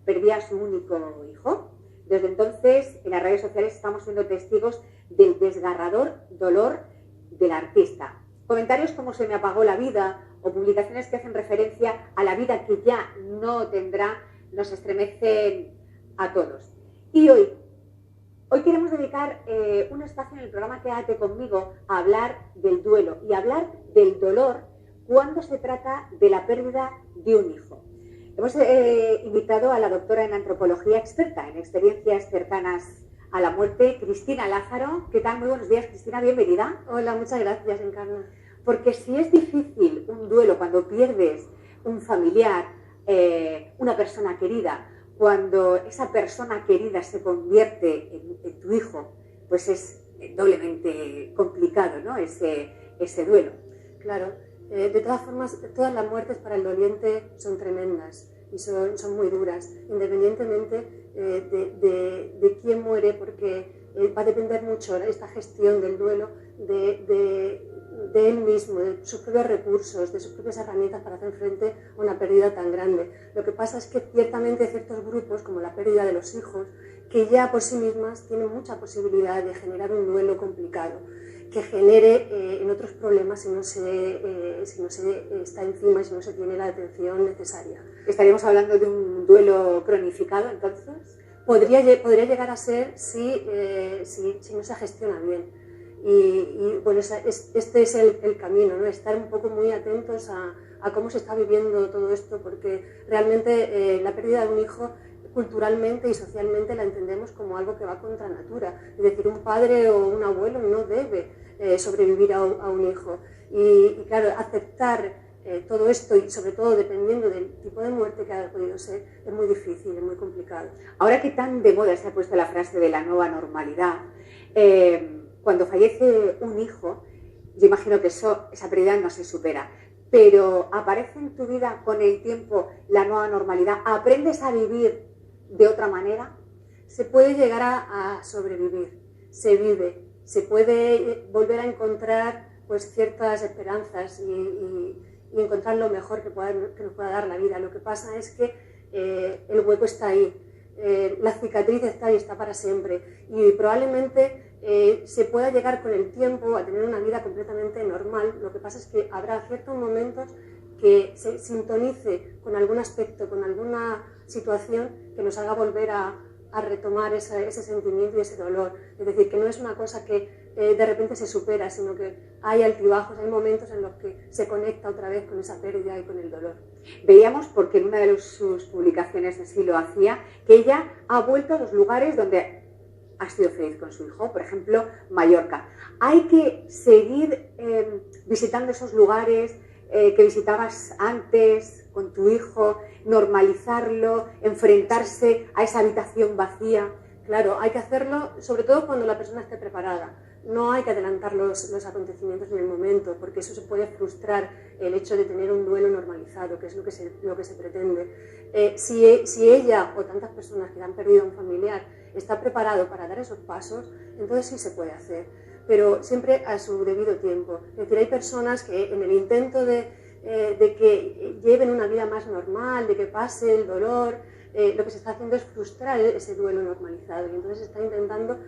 perdía a su único hijo. Desde entonces, en las redes sociales estamos siendo testigos del desgarrador dolor del artista. Comentarios como "se me apagó la vida" o publicaciones que hacen referencia a la vida que ya no tendrá nos estremecen a todos. Y hoy queremos dedicar un espacio en el programa Quédate conmigo a hablar del duelo y hablar del dolor cuando se trata de la pérdida de un hijo. Hemos invitado a la doctora en antropología, experta en experiencias cercanas a la muerte, Cristina Lázaro. ¿Qué tal? Muy buenos días, Cristina, bienvenida. Hola, muchas gracias, Encarna. Porque si es difícil un duelo cuando pierdes un familiar, una persona querida, cuando esa persona querida se convierte en tu hijo, pues es doblemente complicado, ¿no? Ese duelo. Claro. De todas formas, todas las muertes para el doliente son tremendas y son muy duras, independientemente de quién muere, porque va a depender mucho esta gestión del duelo de él mismo, de sus propios recursos, de sus propias herramientas para hacer frente a una pérdida tan grande. Lo que pasa es que ciertamente hay ciertos grupos, como la pérdida de los hijos, que ya por sí mismas tienen mucha posibilidad de generar un duelo complicado, que genere en otros problemas si no se está encima y si no se tiene la atención necesaria. ¿Estaríamos hablando de un duelo cronificado entonces? Podría llegar a ser si no se gestiona bien. Y bueno, este es el camino, ¿no? Estar un poco muy atentos a cómo se está viviendo todo esto, porque realmente la pérdida de un hijo culturalmente y socialmente la entendemos como algo que va contra natura. Es decir, un padre o un abuelo no debe sobrevivir a un hijo. Y claro, aceptar todo esto, y sobre todo dependiendo del tipo de muerte que haya podido ser, es muy difícil, es muy complicado. Ahora que tan de moda se ha puesto la frase de la nueva normalidad, cuando fallece un hijo, yo imagino que esa pérdida no se supera, pero aparece en tu vida con el tiempo la nueva normalidad, aprendes a vivir de otra manera. Se puede llegar a sobrevivir, se vive, se puede volver a encontrar pues ciertas esperanzas y encontrar lo mejor que nos pueda dar la vida. Lo que pasa es que el hueco está ahí, la cicatriz está ahí, está para siempre, y probablemente se pueda llegar con el tiempo a tener una vida completamente normal. Lo que pasa es que habrá ciertos momentos que se sintonice con algún aspecto, con alguna situación que nos haga volver a retomar ese sentimiento y ese dolor. Es decir, que no es una cosa que de repente se supera, sino que hay altibajos, hay momentos en los que se conecta otra vez con esa pérdida y con el dolor. Veíamos, porque en una de sus publicaciones así lo hacía, que ella ha vuelto a los lugares donde ha sido feliz con su hijo, por ejemplo, Mallorca. Hay que seguir visitando esos lugares que visitabas antes con tu hijo, normalizarlo, enfrentarse a esa habitación vacía. Claro, hay que hacerlo sobre todo cuando la persona esté preparada. No hay que adelantar los acontecimientos en el momento, porque eso se puede frustrar el hecho de tener un duelo normalizado, que es lo que se pretende. Si ella o tantas personas que han perdido a un familiar está preparado para dar esos pasos, entonces sí se puede hacer, pero siempre a su debido tiempo. Es decir, hay personas que en el intento de que lleven una vida más normal, de que pase el dolor, lo que se está haciendo es frustrar ese duelo normalizado, y entonces se está intentando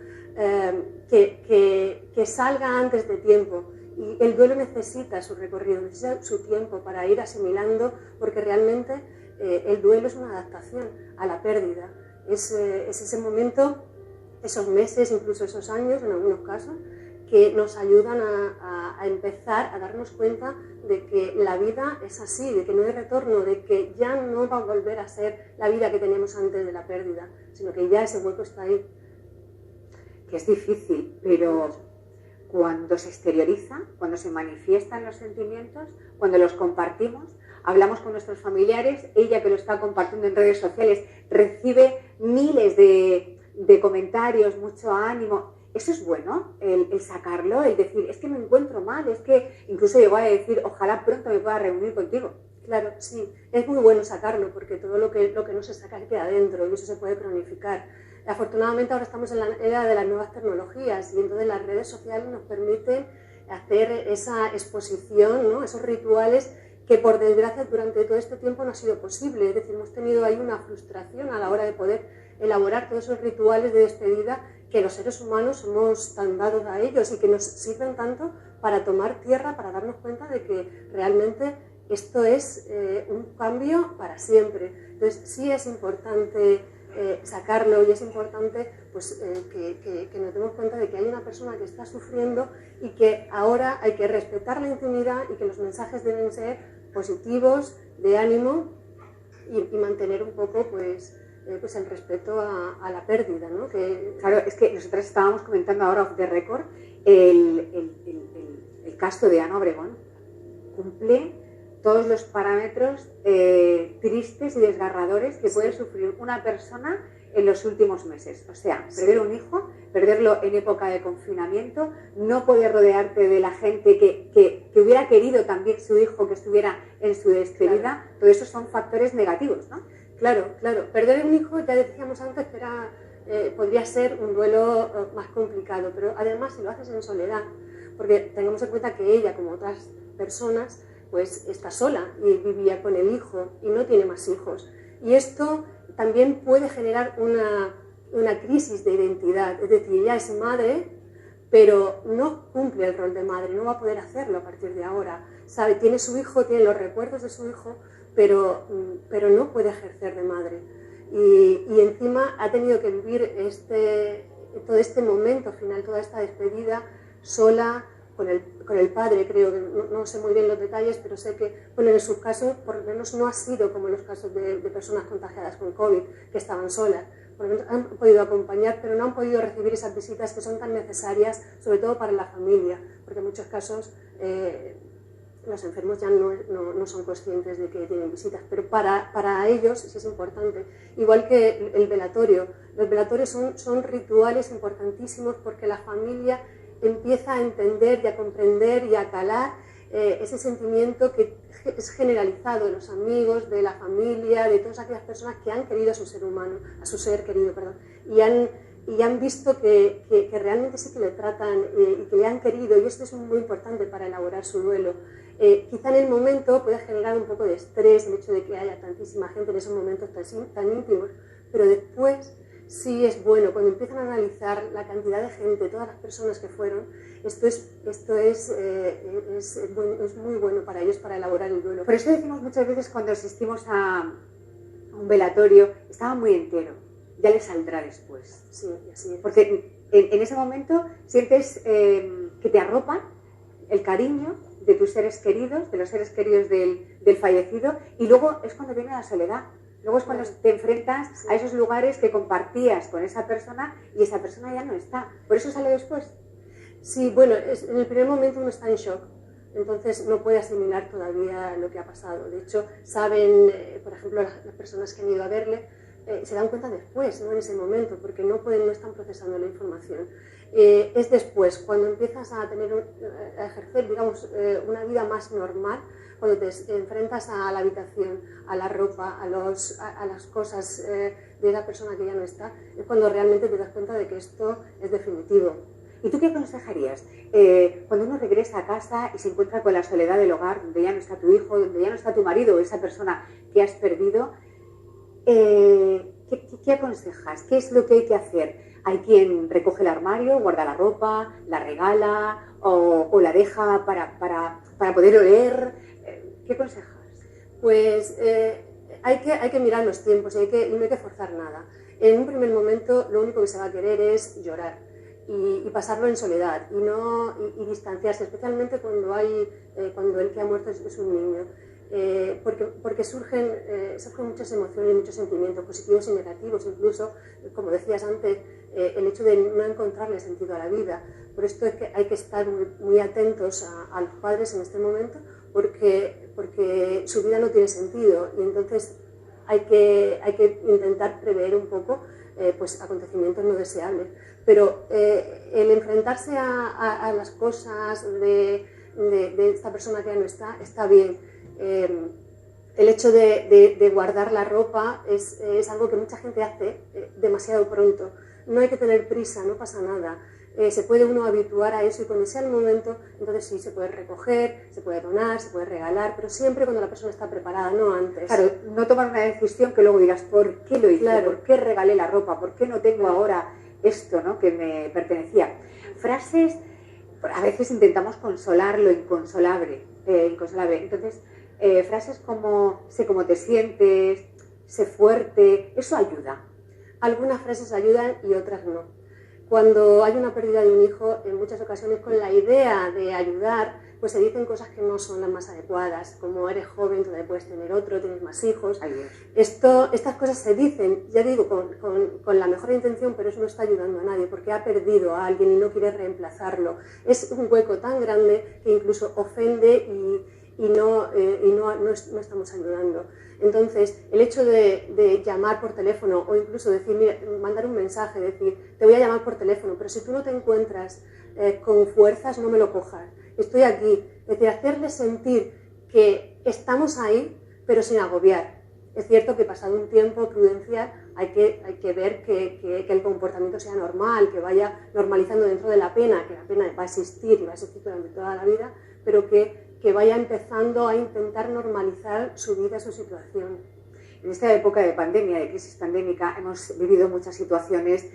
que salga antes de tiempo. Y el duelo necesita su recorrido, necesita su tiempo para ir asimilando, porque realmente el duelo es una adaptación a la pérdida. Es ese momento, esos meses, incluso esos años en algunos casos, que nos ayudan a empezar a darnos cuenta de que la vida es así, de que no hay retorno, de que ya no va a volver a ser la vida que teníamos antes de la pérdida, sino que ya ese hueco está ahí. Que es difícil, pero cuando se exterioriza, cuando se manifiestan los sentimientos, cuando los compartimos, hablamos con nuestros familiares, ella que lo está compartiendo en redes sociales recibe miles de comentarios, mucho ánimo. Eso es bueno, el sacarlo, el decir, es que me encuentro mal, es que incluso llegó a decir, ojalá pronto me pueda reunir contigo. Claro, sí, es muy bueno sacarlo, porque todo lo que no se saca queda dentro y eso se puede cronificar. Afortunadamente ahora estamos en la era de las nuevas tecnologías y entonces las redes sociales nos permiten hacer esa exposición, ¿no? Esos rituales que por desgracia durante todo este tiempo no ha sido posible. Es decir, hemos tenido ahí una frustración a la hora de poder elaborar todos esos rituales de despedida que los seres humanos somos tan dados a ellos y que nos sirven tanto para tomar tierra, para darnos cuenta de que realmente esto es un cambio para siempre. Entonces sí es importante sacarlo y es importante pues, que nos demos cuenta de que hay una persona que está sufriendo y que ahora hay que respetar la intimidad y que los mensajes deben ser positivos, de ánimo y mantener un poco pues el respeto a la pérdida, ¿no? Claro, es que nosotras estábamos comentando ahora off the record el caso de Ana Obregón cumple todos los parámetros tristes y desgarradores que puede sufrir una persona en los últimos meses. O sea, perder un hijo, perderlo en época de confinamiento, no poder rodearte de la gente que hubiera querido también su hijo que estuviera en su despedida, claro. Todo eso son factores negativos, ¿no? Claro, claro. Perder un hijo, ya decíamos antes que podría ser un duelo más complicado, pero además si lo haces en soledad, porque tengamos en cuenta que ella, como otras personas, pues está sola y vivía con el hijo y no tiene más hijos. Y esto también puede generar una crisis de identidad, es decir, ella es madre, pero no cumple el rol de madre, no va a poder hacerlo a partir de ahora. Sabe, tiene su hijo, tiene los recuerdos de su hijo, pero no puede ejercer de madre. Y encima ha tenido que vivir todo este momento final, toda esta despedida sola, con el padre, creo, que no sé muy bien los detalles, pero sé que, bueno, en sus casos, por lo menos no ha sido como en los casos de personas contagiadas con COVID, que estaban solas. Por lo menos han podido acompañar, pero no han podido recibir esas visitas que son tan necesarias, sobre todo para la familia, porque en muchos casos los enfermos ya no son conscientes de que tienen visitas, pero para ellos sí es importante. Igual que el velatorio. Los velatorios son rituales importantísimos porque la familia empieza a entender y a comprender y a calar ese sentimiento que es generalizado de los amigos, de la familia, de todas aquellas personas que han querido a su ser humano, a su ser querido, perdón, y han visto que realmente sí que le tratan y que le han querido, y esto es muy importante para elaborar su duelo. Quizá en el momento puede generar un poco de estrés el hecho de que haya tantísima gente en esos momentos tan íntimos, pero después sí es bueno, cuando empiezan a analizar la cantidad de gente, todas las personas que fueron, esto es muy bueno para ellos, para elaborar el duelo. Por eso decimos muchas veces cuando asistimos a un velatorio, estaba muy entero, ya le saldrá después. Sí, así es. Porque en ese momento sientes que te arropan el cariño de tus seres queridos, de los seres queridos del fallecido, y luego es cuando viene la soledad. Luego es cuando te enfrentas a esos lugares que compartías con esa persona y esa persona ya no está. ¿Por eso sale después? Sí, bueno, en el primer momento uno está en shock, entonces no puede asimilar todavía lo que ha pasado. De hecho, saben, por ejemplo, las personas que han ido a verle, se dan cuenta después, no en ese momento, porque no están procesando la información. Es después, cuando empiezas a ejercer, digamos, una vida más normal, cuando te enfrentas a la habitación, a la ropa, a las cosas de la persona que ya no está, es cuando realmente te das cuenta de que esto es definitivo. ¿Y tú qué aconsejarías? Cuando uno regresa a casa y se encuentra con la soledad del hogar, donde ya no está tu hijo, donde ya no está tu marido o esa persona que has perdido, ¿qué aconsejas? ¿Qué es lo que hay que hacer? Hay quien recoge el armario, guarda la ropa, la regala o la deja para poder oler. ¿Qué aconsejas? Pues hay que mirar los tiempos y no hay que forzar nada. En un primer momento lo único que se va a querer es llorar y pasarlo en soledad y distanciarse, especialmente cuando el que ha muerto es un niño. Porque surgen muchas emociones y muchos sentimientos positivos y negativos, incluso, como decías antes, el hecho de no encontrarle sentido a la vida. Por esto es que hay que estar muy atentos a los padres en este momento, porque su vida no tiene sentido y entonces hay que intentar prever un poco pues, acontecimientos no deseables. Pero el enfrentarse a las cosas de esta persona que ya no está bien. El hecho de guardar la ropa es algo que mucha gente hace demasiado pronto. No hay que tener prisa, no pasa nada. se puede uno habituar a eso y cuando sea el momento, entonces sí, se puede recoger, se puede donar, se puede regalar, pero siempre cuando la persona está preparada, no antes. Claro, no tomar una decisión que luego dirás, ¿por qué lo hice? Claro. ¿Por qué regalé la ropa? ¿Por qué no tengo ahora esto, ¿no?, que me pertenecía? Frases, a veces intentamos consolar lo inconsolable. Entonces, frases como sé cómo te sientes, sé fuerte, eso ayuda. Algunas frases ayudan y otras no. Cuando hay una pérdida de un hijo, en muchas ocasiones con la idea de ayudar, pues se dicen cosas que no son las más adecuadas, como eres joven, todavía puedes tener otro, tienes más hijos. Estas cosas se dicen, ya digo, con la mejor intención, pero eso no está ayudando a nadie, porque ha perdido a alguien y no quiere reemplazarlo. Es un hueco tan grande que incluso ofende y no estamos ayudando. Entonces, el hecho de llamar por teléfono o incluso decir, mira, mandar un mensaje, decir, te voy a llamar por teléfono, pero si tú no te encuentras con fuerzas, no me lo cojas, estoy aquí. Es decir, hacerles sentir que estamos ahí, pero sin agobiar. Es cierto que pasado un tiempo prudencial hay que ver que el comportamiento sea normal, que vaya normalizando dentro de la pena, que la pena va a existir y va a existir durante toda la vida, pero que vaya empezando a intentar normalizar su vida, su situación. En esta época de pandemia, de crisis pandémica, hemos vivido muchas situaciones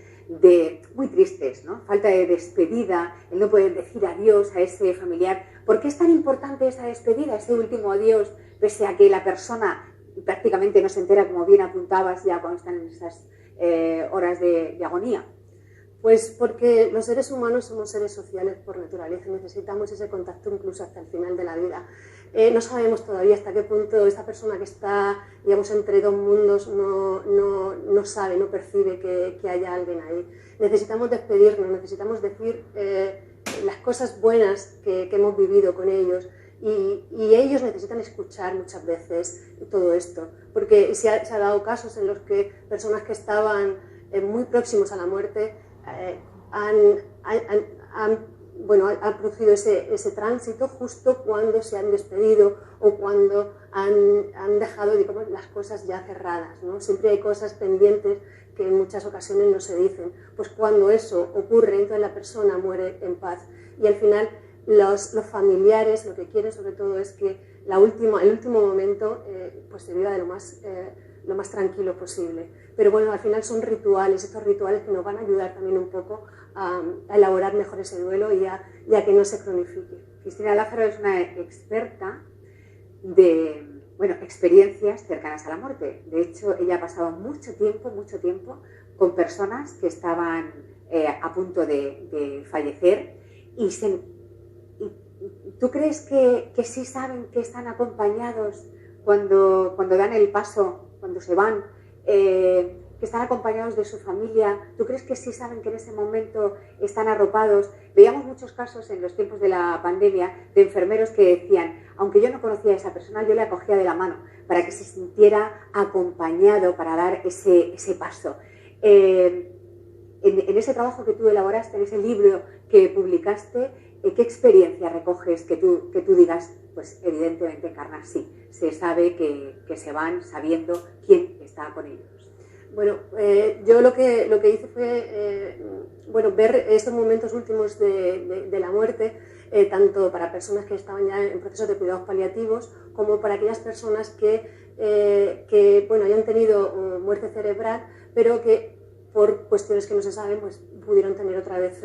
muy tristes, ¿no? Falta de despedida, el no poder decir adiós a ese familiar. ¿Por qué es tan importante esa despedida, ese último adiós, pese a que la persona prácticamente no se entera, como bien apuntabas ya cuando están en esas horas de agonía? Pues porque los seres humanos somos seres sociales por naturaleza, necesitamos ese contacto incluso hasta el final de la vida. No sabemos todavía hasta qué punto esta persona que está, digamos, entre dos mundos no sabe, no percibe que haya alguien ahí. Necesitamos despedirnos, necesitamos decir las cosas buenas que hemos vivido con ellos y ellos necesitan escuchar muchas veces todo esto, porque se ha dado casos en los que personas que estaban muy próximos a la muerte han producido ese tránsito justo cuando se han despedido o cuando han dejado, digamos, las cosas ya cerradas, ¿no? Siempre hay cosas pendientes que en muchas ocasiones no se dicen. Pues cuando eso ocurre, entonces la persona muere en paz. Y al final los familiares lo que quieren sobre todo es que el último momento pues se viva de lo más tranquilo posible. Pero bueno, al final son rituales, estos rituales que nos van a ayudar también un poco a elaborar mejor ese duelo y a que no se cronifique. Cristina Lázaro es una experta de experiencias cercanas a la muerte. De hecho, ella ha pasado mucho tiempo con personas que estaban a punto de fallecer y ¿tú crees que sí saben que están acompañados cuando dan el paso, cuando se van, que están acompañados de su familia? ¿Tú crees que sí saben que en ese momento están arropados? Veíamos muchos casos en los tiempos de la pandemia de enfermeros que decían, aunque yo no conocía a esa persona, yo le acogía de la mano para que se sintiera acompañado para dar ese paso. En ese trabajo que tú elaboraste, en ese libro que publicaste, ¿qué experiencia recoges que tú digas, pues evidentemente Encarnar sí, se sabe que se van sabiendo quién está con ellos? Bueno, yo lo que hice fue ver estos momentos últimos de la muerte, tanto para personas que estaban ya en procesos de cuidados paliativos como para aquellas personas que hayan tenido muerte cerebral, pero que por cuestiones que no se saben, pues pudieron tener otra vez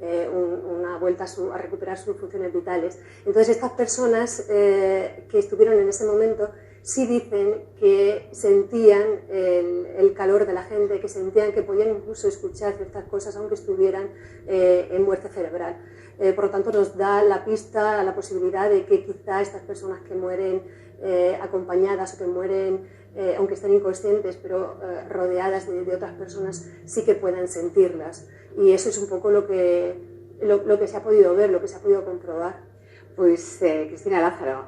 una vuelta a recuperar sus funciones vitales. Entonces estas personas que estuvieron en ese momento sí dicen que sentían el calor de la gente, que sentían que podían incluso escuchar ciertas cosas aunque estuvieran en muerte cerebral. Por lo tanto nos da la pista, la posibilidad de que quizá estas personas que mueren acompañadas o que mueren aunque estén inconscientes, pero rodeadas de otras personas, sí que puedan sentirlas. Y eso es un poco lo que se ha podido ver, lo que se ha podido comprobar. Pues Cristina Lázaro,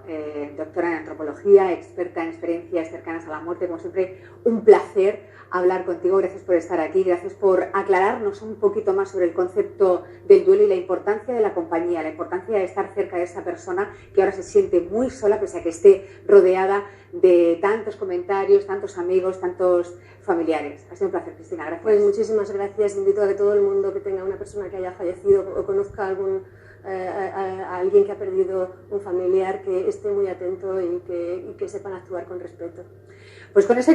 doctora en antropología, experta en experiencias cercanas a la muerte, como siempre, un placer hablar contigo. Gracias por estar aquí, gracias por aclararnos un poquito más sobre el concepto del duelo y la importancia de la compañía, la importancia de estar cerca de esa persona que ahora se siente muy sola, pese a que esté rodeada de tantos comentarios, tantos amigos, tantos familiares. Ha sido un placer, Cristina, gracias. Pues muchísimas gracias. Invito a que todo el mundo que tenga una persona que haya fallecido o conozca a alguien que ha perdido un familiar, que esté muy atento y que sepan actuar con respeto. Pues con ese